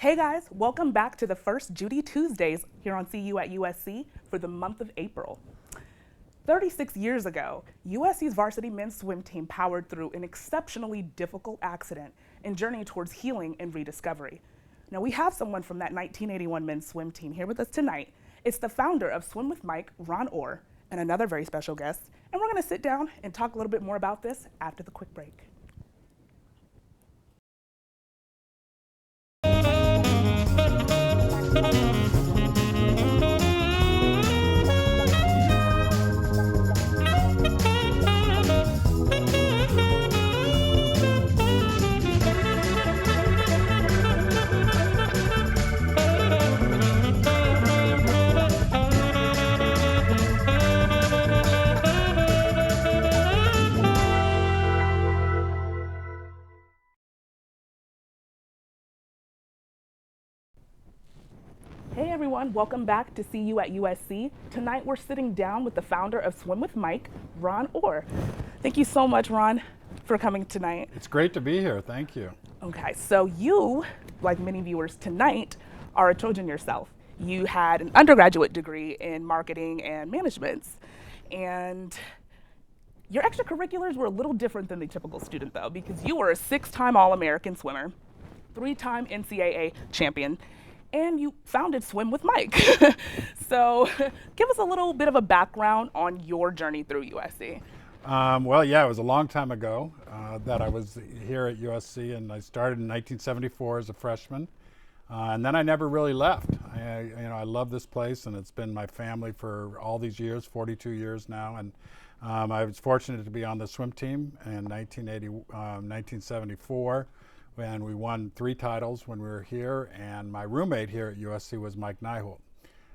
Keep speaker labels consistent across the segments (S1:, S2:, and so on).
S1: Hey guys, welcome back to the first Judy Tuesdays here on CU at USC for the month of April. 36 years ago, USC's varsity men's swim team powered through an exceptionally difficult accident and journeyed towards healing and rediscovery. Now we have someone from that 1981 men's swim team here with us tonight. It's the founder of Swim with Mike, Ron Orr, and another very special guest. And we're gonna sit down and talk a little bit more about this after the quick break. Hey everyone, welcome back to CU at USC. Tonight we're sitting down with the founder of Swim with Mike, Ron Orr. Thank you so much, Ron, for coming tonight.
S2: It's great to be here, thank you.
S1: Okay, so you, like many viewers tonight, are a Trojan yourself. You had an undergraduate degree in marketing and management, and your extracurriculars were a little different than the typical student though, because you were a 6-time All-American swimmer, 3-time NCAA champion, and you founded Swim with Mike. So give us a little bit of a background on your journey through USC.
S2: Well, yeah, it was a long time ago that I was here at USC, and I started in 1974 as a freshman, and then I never really left. I love this place, and it's been my family for all these years, 42 years now, and I was fortunate to be on the swim team in 1974. And we won 3 titles when we were here, and my roommate here at USC was Mike Nyholt.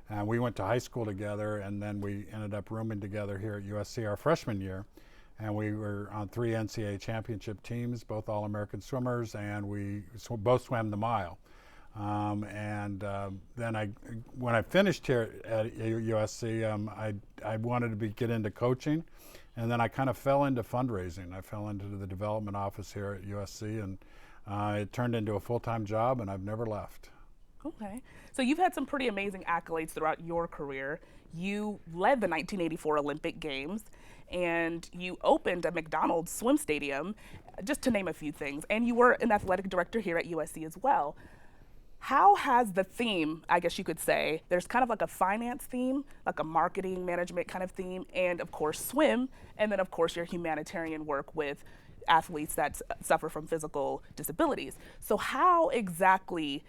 S2: And we went to high school together, and then we ended up rooming together here at USC our freshman year. And we were on 3 NCAA championship teams, both All-American swimmers, and we both swam the mile. Then when I finished here at USC, I wanted to get into coaching, and then I kind of fell into fundraising. I fell into the development office here at USC, and it turned into a full-time job, and I've never left.
S1: Okay, so you've had some pretty amazing accolades throughout your career. You led the 1984 Olympic Games, and you opened a McDonald's swim stadium, just to name a few things. And you were an athletic director here at USC as well. How has the theme, I guess you could say, there's kind of like a finance theme, like a marketing management kind of theme, and of course swim, and then of course your humanitarian work with athletes that suffer from physical disabilities. So how exactly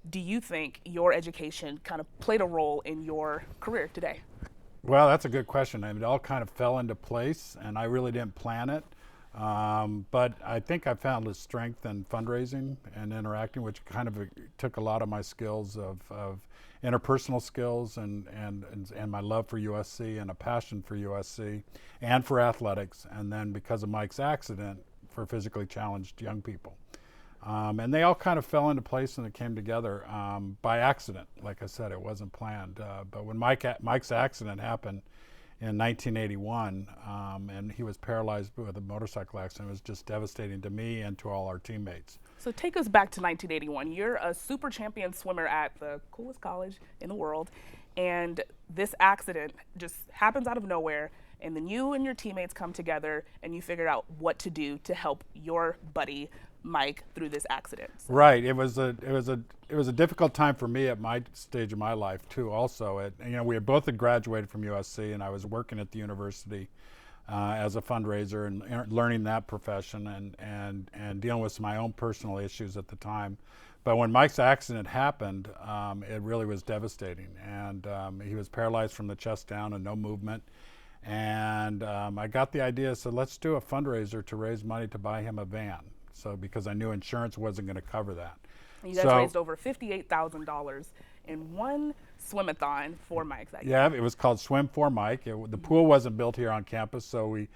S1: do you think your education kind of played a role in your career today?
S2: Well, that's a good question. I mean, it all kind of fell into place, and I really didn't plan it. But I think I found a strength in fundraising and interacting, which kind of took a lot of my skills of interpersonal skills and my love for USC and a passion for USC and for athletics. And then because of Mike's accident, for physically challenged young people. And they all kind of fell into place, and it came together by accident. Like I said, it wasn't planned. But when Mike's accident happened in 1981, and he was paralyzed with a motorcycle accident, it was just devastating to me and to all our teammates.
S1: So take us back to 1981. You're a super champion swimmer at the coolest college in the world, and this accident just happens out of nowhere, and then you and your teammates come together and you figure out what to do to help your buddy Mike through this accident.
S2: Right. It was a difficult time for me at my stage of my life too. Also, we had both graduated from USC, and I was working at the university as a fundraiser and learning that profession and dealing with my own personal issues at the time. But when Mike's accident happened, it really was devastating, and he was paralyzed from the chest down and no movement. And I got the idea, so let's do a fundraiser to raise money to buy him a van. So because I knew insurance wasn't going to cover that.
S1: You guys raised over $58,000 in one swimathon for Mike that year.
S2: Yeah, it was called Swim for Mike. The pool wasn't built here on campus, so we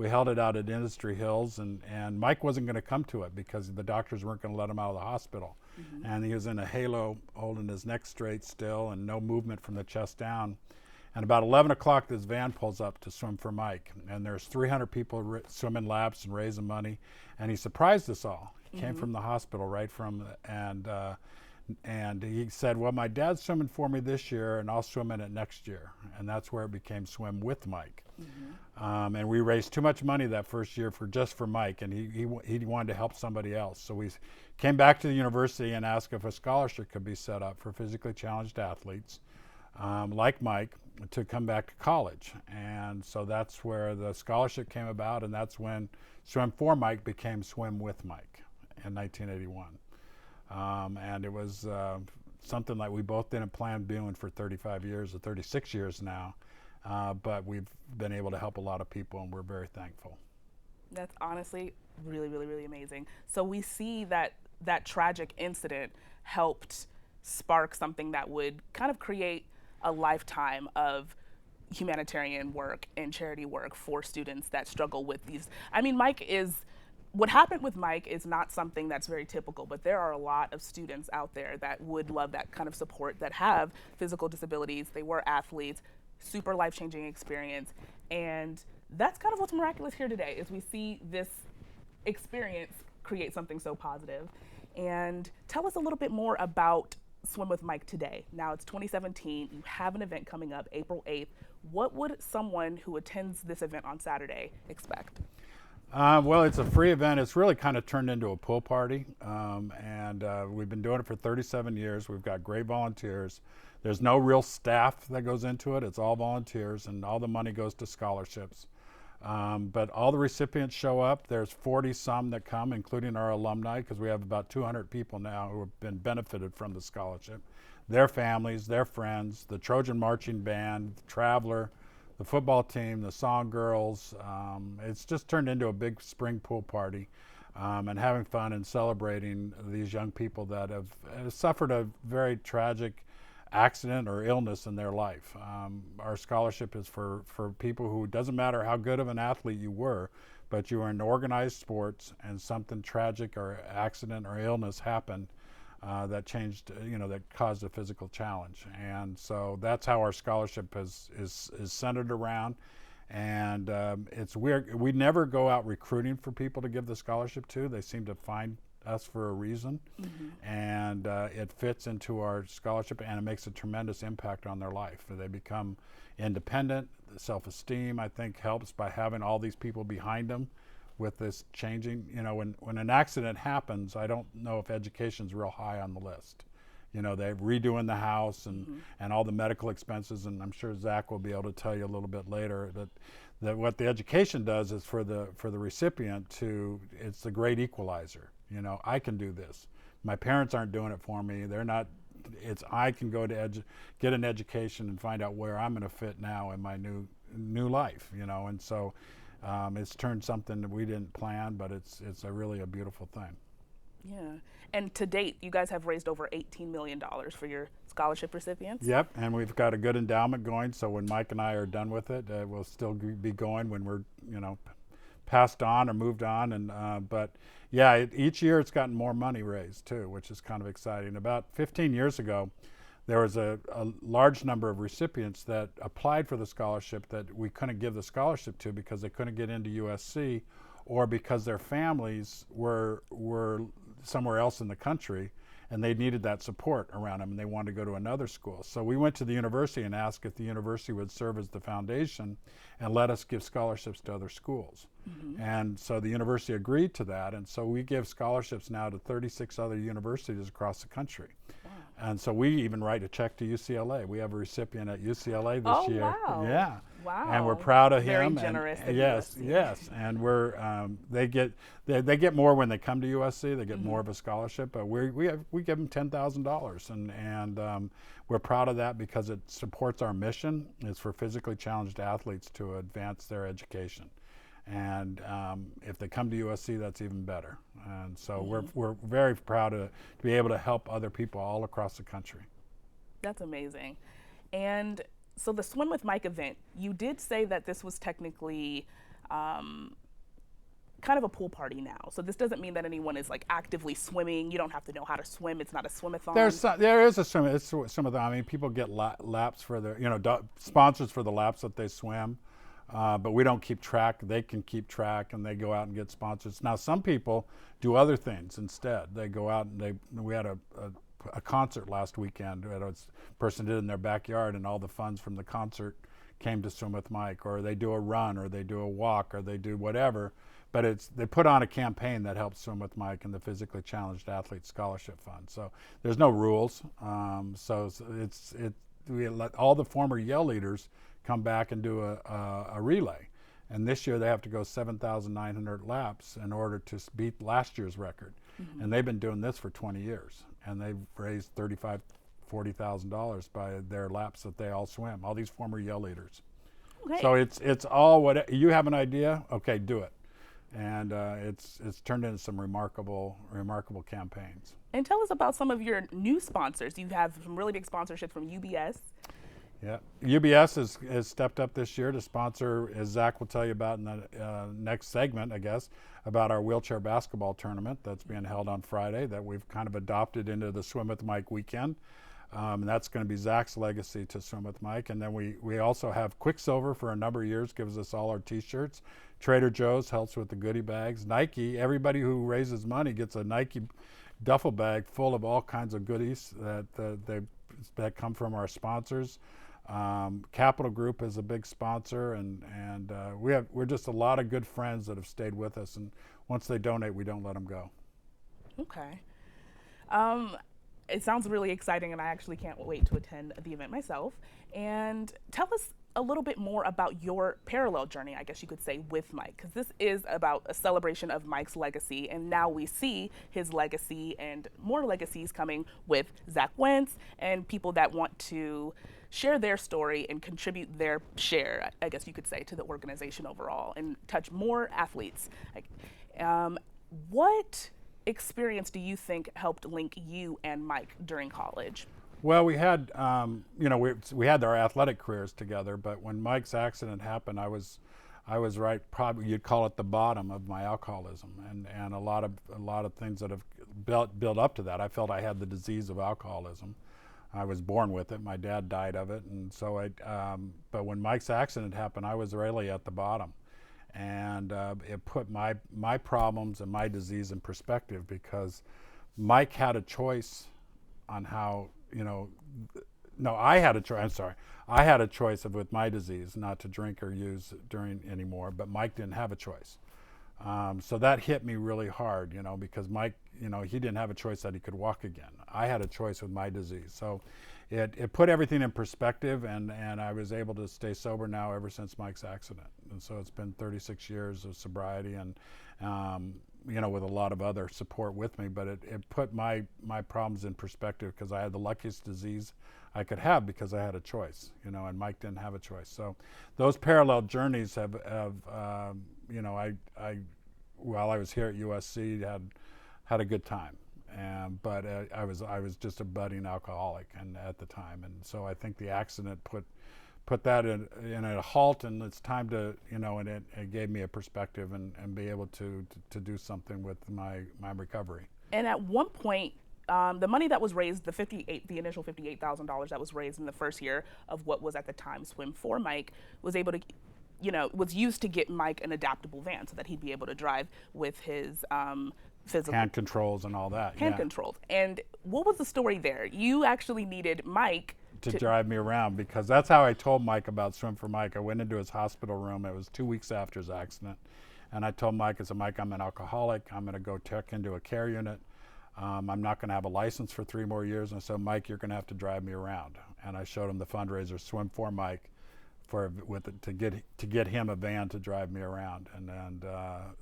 S2: held it out at Industry Hills, and Mike wasn't going to come to it because the doctors weren't going to let him out of the hospital. Mm-hmm. And he was in a halo holding his neck straight still and no movement from the chest down. And about 11 o'clock, this van pulls up to Swim for Mike. And there's 300 people swimming laps and raising money. And he surprised us all. He came from the hospital right from, and And he said, well, my dad's swimming for me this year, and I'll swim in it next year. And that's where it became Swim with Mike. And we raised too much money that first year just for Mike, and he wanted to help somebody else. So we came back to the university and asked if a scholarship could be set up for physically challenged athletes like Mike to come back to college. And so that's where the scholarship came about, and that's when Swim for Mike became Swim with Mike in 1981. And it was something that we both didn't plan doing for 35 years or 36 years now, but we've been able to help a lot of people, and we're very thankful.
S1: That's honestly really, really, really amazing. So we see that that tragic incident helped spark something that would kind of create a lifetime of humanitarian work and charity work for students that struggle with these. I mean, what happened with Mike is not something that's very typical, but there are a lot of students out there that would love that kind of support, that have physical disabilities. They were athletes, super life-changing experience. And that's kind of what's miraculous here today, is we see this experience create something so positive. And tell us a little bit more about Swim with Mike today. Now it's 2017, you have an event coming up April 8th. What would someone who attends this event on Saturday expect?
S2: Well, it's a free event. It's really kind of turned into a pool party, and we've been doing it for 37 years. We've got great volunteers. There's no real staff that goes into it. It's all volunteers, and all the money goes to scholarships. But all the recipients show up. There's 40-some that come, including our alumni, because we have about 200 people now who have been benefited from the scholarship. Their families, their friends, the Trojan Marching Band, the Traveler, the football team, the Song Girls. It's just turned into a big spring pool party, and having fun and celebrating these young people that have suffered a very tragic accident or illness in their life. Our scholarship is for people who, doesn't matter how good of an athlete you were, but you were in organized sports and something tragic or accident or illness happened that changed, that caused a physical challenge. And so that's how our scholarship is centered around. And it's weird, we never go out recruiting for people to give the scholarship to. They seem to find us for a reason. And it fits into our scholarship, and it makes a tremendous impact on their life. They become independent. The self-esteem, I think, helps by having all these people behind them with this changing. When an accident happens, I don't know if education's real high on the list. They're redoing the house and all the medical expenses, and I'm sure Zach will be able to tell you a little bit later that what the education does is for the recipient it's the great equalizer. I can do this. My parents aren't doing it for me. They're not. I can go to get an education and find out where I'm going to fit now in my new life. And so it's turned something that we didn't plan, but it's really a beautiful thing.
S1: Yeah. And to date, you guys have raised over $18 million for your scholarship recipients.
S2: Yep, and we've got a good endowment going, so when Mike and I are done with it, we'll still be going when we're, passed on or moved on. And but yeah, each year it's gotten more money raised too, which is kind of exciting. About 15 years ago, there was a large number of recipients that applied for the scholarship that we couldn't give the scholarship to because they couldn't get into USC, or because their families were somewhere else in the country and they needed that support around them and they wanted to go to another school. So we went to the university and asked if the university would serve as the foundation and let us give scholarships to other schools. And so the university agreed to that, and so we give scholarships now to 36 other universities across the country. And so we even write a check to UCLA. We have a recipient at UCLA this year.
S1: Wow.
S2: Yeah.
S1: Wow.
S2: And we're proud of
S1: Very
S2: him.
S1: generous.
S2: And, yes. And we're they get more when they come to USC. They get more of a scholarship. But we give them $10,000, and we're proud of that because it supports our mission. It's for physically challenged athletes to advance their education. And if they come to USC, that's even better. And so we're very proud to be able to help other people all across the country.
S1: That's amazing. And so the Swim with Mike event, you did say that this was technically kind of a pool party now. So this doesn't mean that anyone is like actively swimming. You don't have to know how to swim. It's not a swim-a-thon.
S2: There is a swim. It's swim-a-thon. I mean, people get laps for their, sponsors for the laps that they swim. But we don't keep track. They can keep track, and they go out and get sponsors. Now, some people do other things instead. They go out and we had a a concert last weekend. A person did it in their backyard, and all the funds from the concert came to Swim with Mike. Or they do a run, or they do a walk, or they do whatever. But they put on a campaign that helps Swim with Mike and the Physically Challenged Athletes Scholarship Fund. So there's no rules. We let all the former Yale leaders come back and do a relay. And this year they have to go 7,900 laps in order to beat last year's record. Mm-hmm. And they've been doing this for 20 years. And they've raised $35,000, $40,000 by their laps that they all swim, all these former Yale leaders. Okay. So it's all what you have an idea, okay, do it. And it's turned into some remarkable campaigns.
S1: And tell us about some of your new sponsors. You have some really big sponsorships from UBS.
S2: Yeah, UBS has stepped up this year to sponsor, as Zach will tell you about in the next segment, I guess, about our wheelchair basketball tournament that's being held on Friday that we've kind of adopted into the Swim with Mike weekend. And that's going to be Zach's legacy to Swim with Mike. And then we also have Quicksilver for a number of years, gives us all our T-shirts. Trader Joe's helps with the goodie bags. Nike, everybody who raises money gets a Nike duffel bag full of all kinds of goodies that come from our sponsors. Capital Group is a big sponsor, and we're just a lot of good friends that have stayed with us. And once they donate, we don't let them go.
S1: Okay. It sounds really exciting, and I actually can't wait to attend the event myself. And tell us a little bit more about your parallel journey, I guess you could say, with Mike, because this is about a celebration of Mike's legacy, and now we see his legacy and more legacies coming with Zach Wentz and people that want to share their story and contribute their share, I guess you could say, to the organization overall and touch more athletes. What experience do you think helped link you and Mike during college?
S2: Well, we had, we had our athletic careers together, but when Mike's accident happened, I was right, probably you'd call it the bottom of my alcoholism, and a lot of things that have built up to that. I felt I had the disease of alcoholism. I was born with it. My dad died of it, and so but when Mike's accident happened, I was really at the bottom, and it put my problems and my disease in perspective, because Mike had a choice on how. I had a choice. I'm sorry. I had a choice with my disease not to drink or use during anymore, but Mike didn't have a choice. So that hit me really hard, because Mike, he didn't have a choice that he could walk again. I had a choice with my disease. So it put everything in perspective, and I was able to stay sober now ever since Mike's accident. And so it's been 36 years of sobriety, and with a lot of other support with me, but it put my problems in perspective, because I had the luckiest disease I could have because I had a choice, and Mike didn't have a choice. So those parallel journeys have while I was here at USC had a good time, but I was just a budding alcoholic at the time, and so I think the accident put that in a halt, and it's time to, and it gave me a perspective and be able to do something with my recovery.
S1: And at one point, the money that was raised, the initial $58,000 that was raised in the first year of what was at the time Swim for Mike, was able to, was used to get Mike an adaptable van so that he'd be able to drive with his physical
S2: hand controls and all that.
S1: Hand controls. And what was the story there? You actually needed Mike
S2: to drive me around, because that's how I told Mike about Swim for Mike. I went into his hospital room. It was 2 weeks after his accident. And I told Mike, I said, Mike, I'm an alcoholic. I'm going to go check into a care unit. I'm not going to have a license for 3 more years. And I said, Mike, you're going to have to drive me around. And I showed him the fundraiser, Swim for Mike, to get him a van to drive me around. And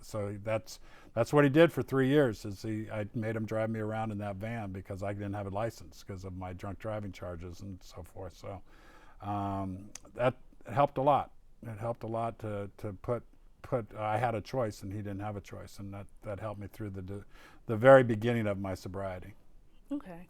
S2: so that's what he did for 3 years. I made him drive me around in that van because I didn't have a license because of my drunk driving charges and so forth. So that helped a lot. It helped a lot to put I had a choice and he didn't have a choice, and that helped me through the very beginning of my sobriety.
S1: Okay.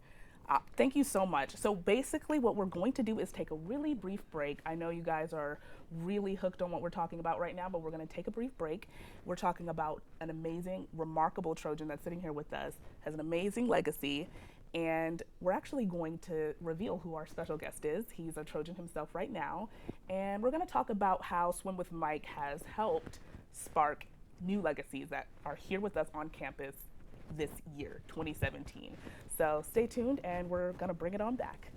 S1: Thank you so much. So basically what we're going to do is take a really brief break. I know you guys are really hooked on what we're talking about right now, but we're going to take a brief break. We're talking about an amazing, remarkable Trojan that's sitting here with us, has an amazing legacy, and we're actually going to reveal who our special guest is. He's a Trojan himself right now, and we're going to talk about how Swim with Mike has helped spark new legacies that are here with us on campus this year, 2017. So stay tuned, and we're going to bring it on back.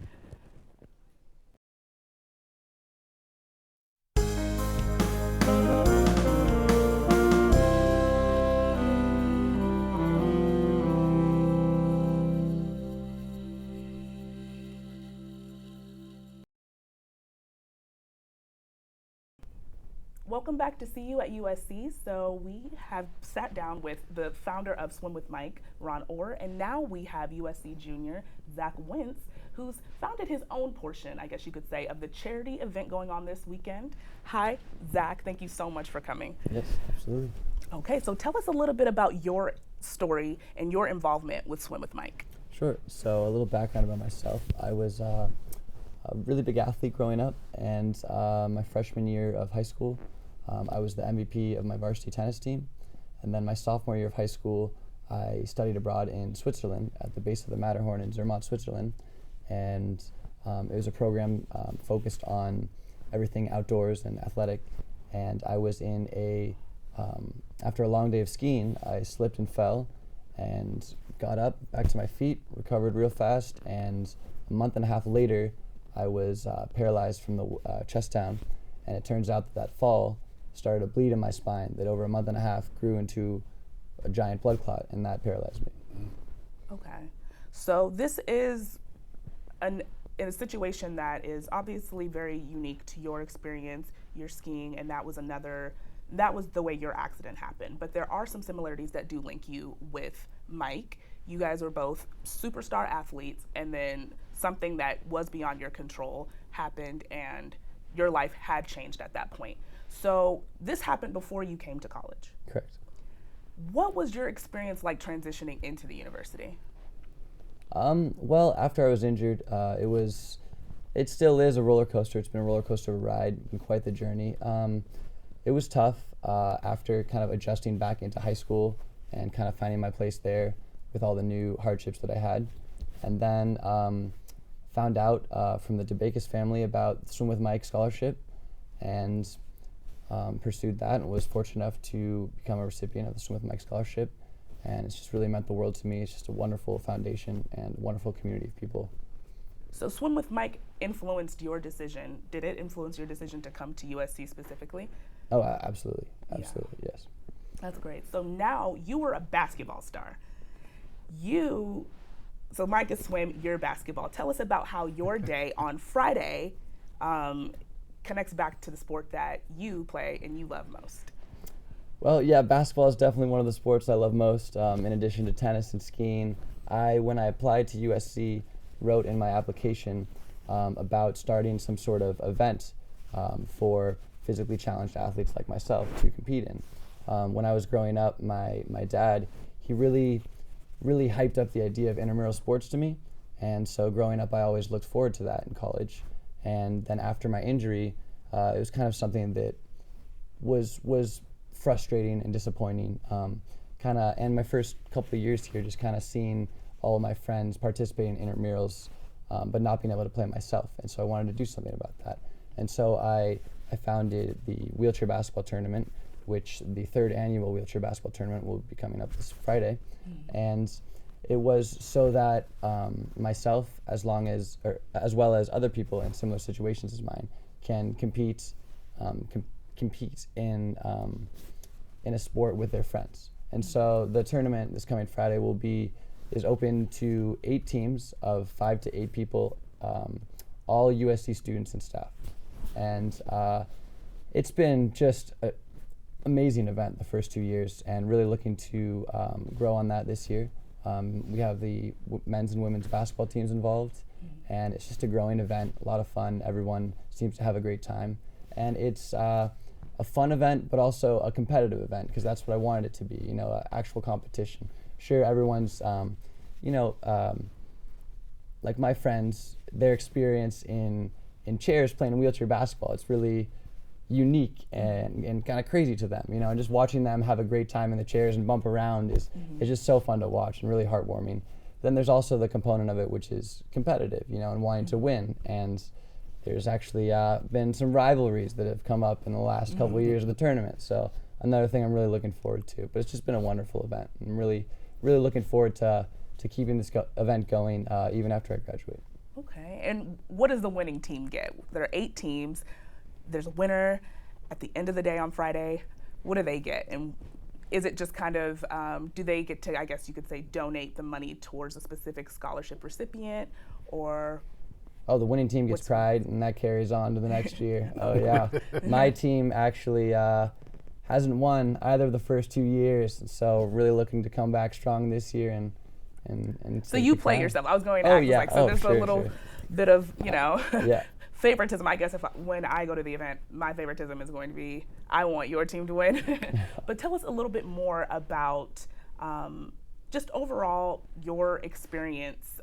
S1: Welcome back to See You at USC. So we have sat down with the founder of Swim with Mike, Ron Orr, and now we have USC junior Zach Wentz, who's founded his own portion, I guess you could say, of the charity event going on this weekend. Hi, Zach. Thank you so much for coming.
S3: Yes, absolutely.
S1: Okay, so tell us a little bit about your story and your involvement with Swim with Mike.
S3: Sure. So a little background about myself. I was a really big athlete growing up, and my freshman year of high school, I was the MVP of my varsity tennis team. And then my sophomore year of high school, I studied abroad in Switzerland at the base of the Matterhorn in Zermatt, Switzerland. And it was a program focused on everything outdoors and athletic. And I was in after a long day of skiing, I slipped and fell and got up, back to my feet, recovered real fast. And a month and a half later, I was paralyzed from the chest down. And it turns out that fall started a bleed in my spine that over a month and a half grew into a giant blood clot, and that paralyzed me.
S1: Okay. So this is in a situation that is obviously very unique to your experience. You're skiing, and that was the way your accident happened. But there are some similarities that do link you with Mike. You guys are both superstar athletes, and then something that was beyond your control happened, and your life had changed at that point. So this happened before you came to college.
S3: Correct.
S1: What was your experience like transitioning into the university?
S3: Well, after I was injured, it still is a roller coaster. It's been a roller coaster ride, been quite the journey. It was tough after kind of adjusting back into high school and kind of finding my place there with all the new hardships that I had. And then found out from the DeBakis family about the Swim with Mike scholarship, and pursued that, and was fortunate enough to become a recipient of the Swim with Mike scholarship. And it's just really meant the world to me. It's just a wonderful foundation and a wonderful community of people.
S1: So Swim with Mike influenced your decision. Did it influence your decision to come to USC specifically?
S3: Oh, absolutely. Absolutely, yes.
S1: That's great. So now you were a basketball star. So Mike is swim, you're basketball. Tell us about how your day on Friday connects back to the sport that you play and you love most.
S3: Well, yeah, basketball is definitely one of the sports I love most, in addition to tennis and skiing. When I applied to USC, wrote in my application about starting some sort of event for physically challenged athletes like myself to compete in. When I was growing up, my dad, he really hyped up the idea of intramural sports to me, and so growing up I always looked forward to that in college. And then after my injury, it was kind of something that was frustrating and disappointing. And my first couple of years here, just kind of seeing all of my friends participating in intramurals, but not being able to play myself. And so I wanted to do something about that. And so I founded the wheelchair basketball tournament, which the third annual wheelchair basketball tournament will be coming up this Friday. Mm-hmm. And it was so that myself, as well as other people in similar situations as mine, can compete in a sport with their friends. And so the tournament this coming Friday is open to 8 teams of 5 to 8 people, all USC students and staff. And it's been just an amazing event the first 2 years, and really looking to grow on that this year. We have the men's and women's basketball teams involved, and it's just a growing event, a lot of fun. Everyone seems to have a great time. And it's a fun event, but also a competitive event, because that's what I wanted it to be, an actual competition. Sure, everyone's, like my friends, their experience in chairs playing wheelchair basketball, it's really unique and kind of crazy to them, and just watching them have a great time in the chairs and bump around is just so fun to watch and really heartwarming. Then there's also the component of it which is competitive, and wanting to win. And there's actually been some rivalries that have come up in the last couple of years of the tournament. So another thing I'm really looking forward to. But it's just been a wonderful event. I'm really, really looking forward to keeping this event going even after I graduate.
S1: Okay, and what does the winning team get? There are 8 teams. There's a winner at the end of the day on Friday. What do they get? And is it just kind of, do they get to, I guess you could say, donate the money towards a specific scholarship recipient, or?
S3: Oh, the winning team gets pride, and that carries on to the next year. Oh, yeah. My team actually hasn't won either of the first 2 years, so really looking to come back strong this year and
S1: So you play yourself. I was going to
S3: Oh,
S1: ask,
S3: yeah.
S1: like, so there's
S3: Sure,
S1: a little
S3: sure.
S1: bit of, you know,
S3: Yeah.
S1: favoritism. I guess when I go to the event, my favoritism is going to be, I want your team to win. But tell us a little bit more about just overall your experience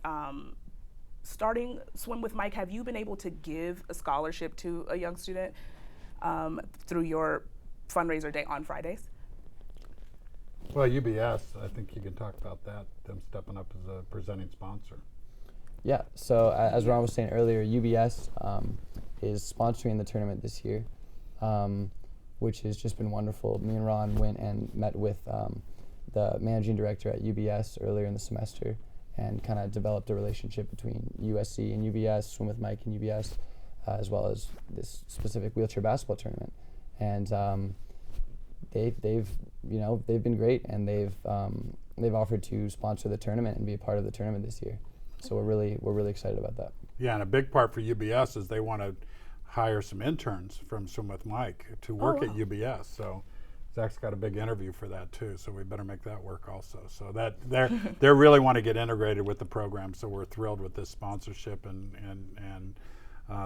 S1: starting Swim with Mike. Have you been able to give a scholarship to a young student through your fundraiser day on Fridays?
S2: Well, UBS, I think you can talk about that, them stepping up as a presenting sponsor.
S3: Yeah, so as Ron was saying earlier, UBS is sponsoring the tournament this year, which has just been wonderful. Me and Ron went and met with the managing director at UBS earlier in the semester and kind of developed a relationship between USC and UBS, Swim with Mike and UBS, as well as this specific wheelchair basketball tournament. And they've been great, and they've offered to sponsor the tournament and be a part of the tournament this year. So we're really excited about that.
S2: Yeah, and a big part for UBS is they want to hire some interns from Swim with Mike to work at UBS. So Zach's got a big interview for that too. So we better make that work also. So that they really want to get integrated with the program. So we're thrilled with this sponsorship and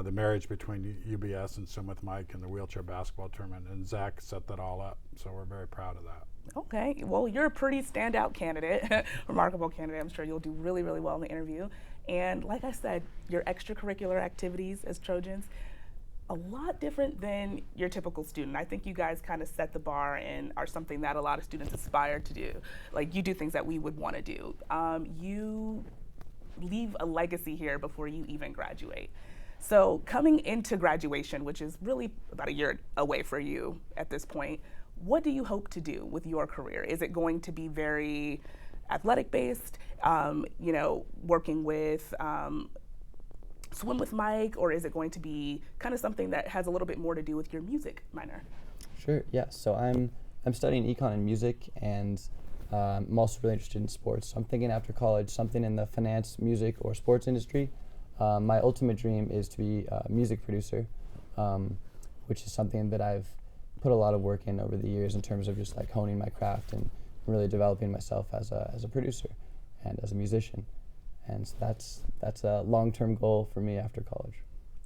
S2: the marriage between UBS and Swim with Mike and the wheelchair basketball tournament. And Zach set that all up. So we're very proud of that.
S1: Okay, well, you're a pretty standout candidate, remarkable candidate. I'm sure you'll do really, really well in the interview. And like I said, your extracurricular activities as Trojans, a lot different than your typical student. I think you guys kind of set the bar and are something that a lot of students aspire to do. Like, you do things that we would want to do. You leave a legacy here before you even graduate. So coming into graduation, which is really about a year away for you at this point, what do you hope to do with your career? Is it going to be very athletic based, working with Swim with Mike, or is it going to be kind of something that has a little bit more to do with your music minor?
S3: Sure, yeah. So I'm studying econ and music, and I'm also really interested in sports. So I'm thinking after college, something in the finance, music, or sports industry. My ultimate dream is to be a music producer, which is something that I've put a lot of work in over the years in terms of just like honing my craft and really developing myself as a producer and as a musician. And so that's a long-term goal for me after college.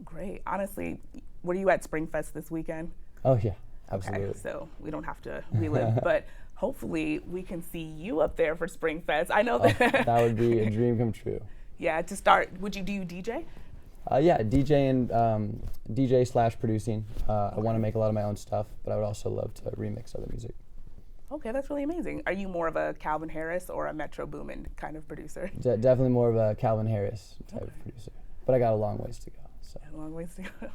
S1: Great. Honestly, were you at Springfest this weekend?
S3: Oh yeah, absolutely.
S1: Okay, so we don't have to relive, but hopefully we can see you up there for Springfest. I know that.
S3: That would be a dream come true.
S1: Yeah, to start, do you DJ?
S3: Yeah, DJ and DJ / producing. I want to make a lot of my own stuff, but I would also love to remix other music.
S1: Okay, that's really amazing. Are you more of a Calvin Harris or a Metro Boomin kind of producer?
S3: Definitely more of a Calvin Harris type of producer, but I got a long ways to go. So.
S1: A long ways to go.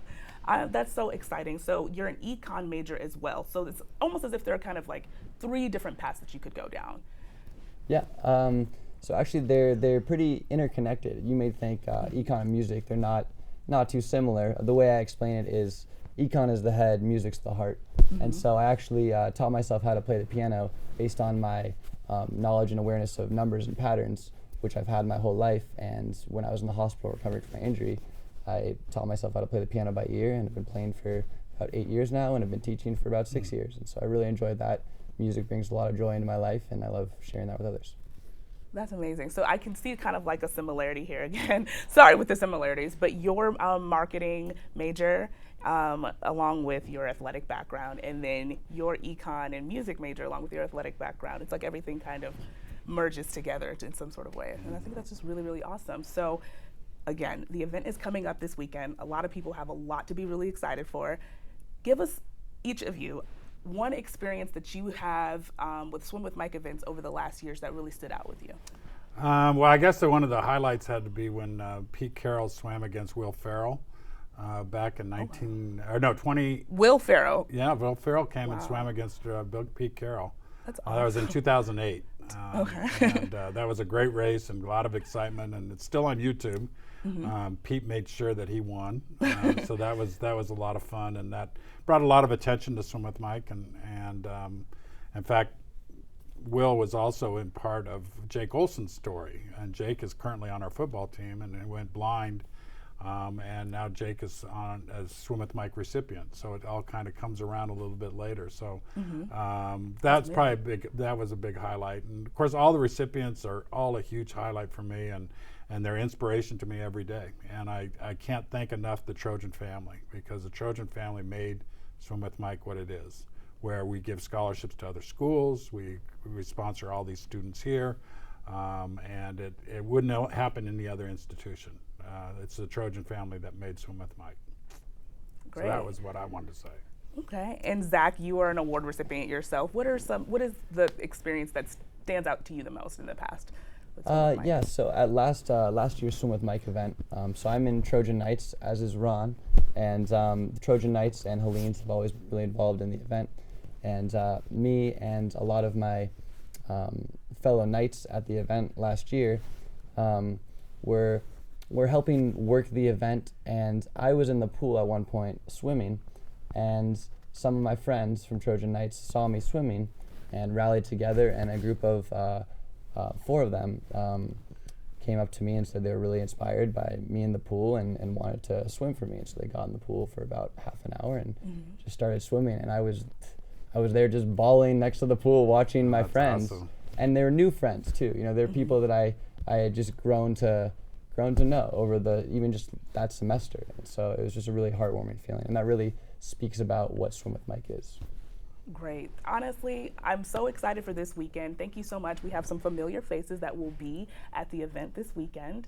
S1: That's so exciting. So you're an econ major as well. So it's almost as if there are kind of like 3 different paths that you could go down.
S3: Yeah. So actually, they're pretty interconnected. You may think econ and music, they're not too similar. The way I explain it is econ is the head, music's the heart. Mm-hmm. And so I actually taught myself how to play the piano based on my knowledge and awareness of numbers and patterns, which I've had my whole life. And when I was in the hospital recovering from my injury, I taught myself how to play the piano by ear, and I've been playing for about 8 years now, and I've been teaching for about 6 years. And so I really enjoyed that. Music brings a lot of joy into my life, and I love sharing that with others.
S1: That's amazing. So I can see kind of like a similarity here again. Sorry with the similarities, but your marketing major, along with your athletic background, and then your econ and music major along with your athletic background, it's like everything kind of merges together in some sort of way. And I think that's just really, really awesome. So again, the event is coming up this weekend. A lot of people have a lot to be really excited for. Give us, each of you, one experience that you have with Swim with Mike events over the last years that really stood out with you.
S2: Well, I guess that one of the highlights had to be when Pete Carroll swam against Will Ferrell back in 20.
S1: Will Ferrell.
S2: Yeah, Will Ferrell came and swam against Pete Carroll.
S1: That's awesome.
S2: That was in 2008. And that was a great race and a lot of excitement, and it's still on YouTube. Pete made sure that he won, so that was a lot of fun, and that brought a lot of attention to Swim with Mike. And in fact, Will was also in part of Jake Olson's story, and Jake is currently on our football team, and he went blind, and now Jake is on as Swim with Mike recipient. So it all kind of comes around a little bit later. So that's probably that was a big highlight, and of course all the recipients are all a huge highlight for me, and they're inspiration to me every day. And I can't thank enough the Trojan family, because the Trojan family made Swim with Mike what it is, where we give scholarships to other schools, we sponsor all these students here, and it wouldn't happen in any other institution. It's the Trojan family that made Swim with Mike.
S1: Great.
S2: So that was what I wanted to say.
S1: Okay, and Zach, you are an award recipient yourself. What is the experience that stands out to you the most in the past?
S3: Yeah, so at last year's Swim with Mike event, so I'm in Trojan Knights, as is Ron, and the Trojan Knights and Helene's have always been really involved in the event, and me and a lot of my fellow Knights at the event last year were helping work the event, and I was in the pool at one point swimming, and some of my friends from Trojan Knights saw me swimming and rallied together, and a group of 4 of them came up to me and said they were really inspired by me in the pool and wanted to swim for me. And so they got in the pool for about half an hour and just started swimming. And I was there just bawling next to the pool watching my friends.
S2: Awesome.
S3: And they were new friends too. You know, they're people that I had just grown to know over even just that semester. And so it was just a really heartwarming feeling. And that really speaks about what Swim with Mike is.
S1: Great. Honestly, I'm so excited for this weekend. Thank you so much. We have some familiar faces that will be at the event this weekend.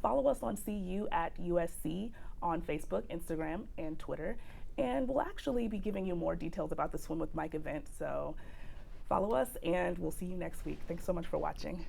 S1: Follow us on CU at USC on Facebook, Instagram, and Twitter. And we'll actually be giving you more details about the Swim with Mike event. So follow us, and we'll see you next week. Thanks so much for watching.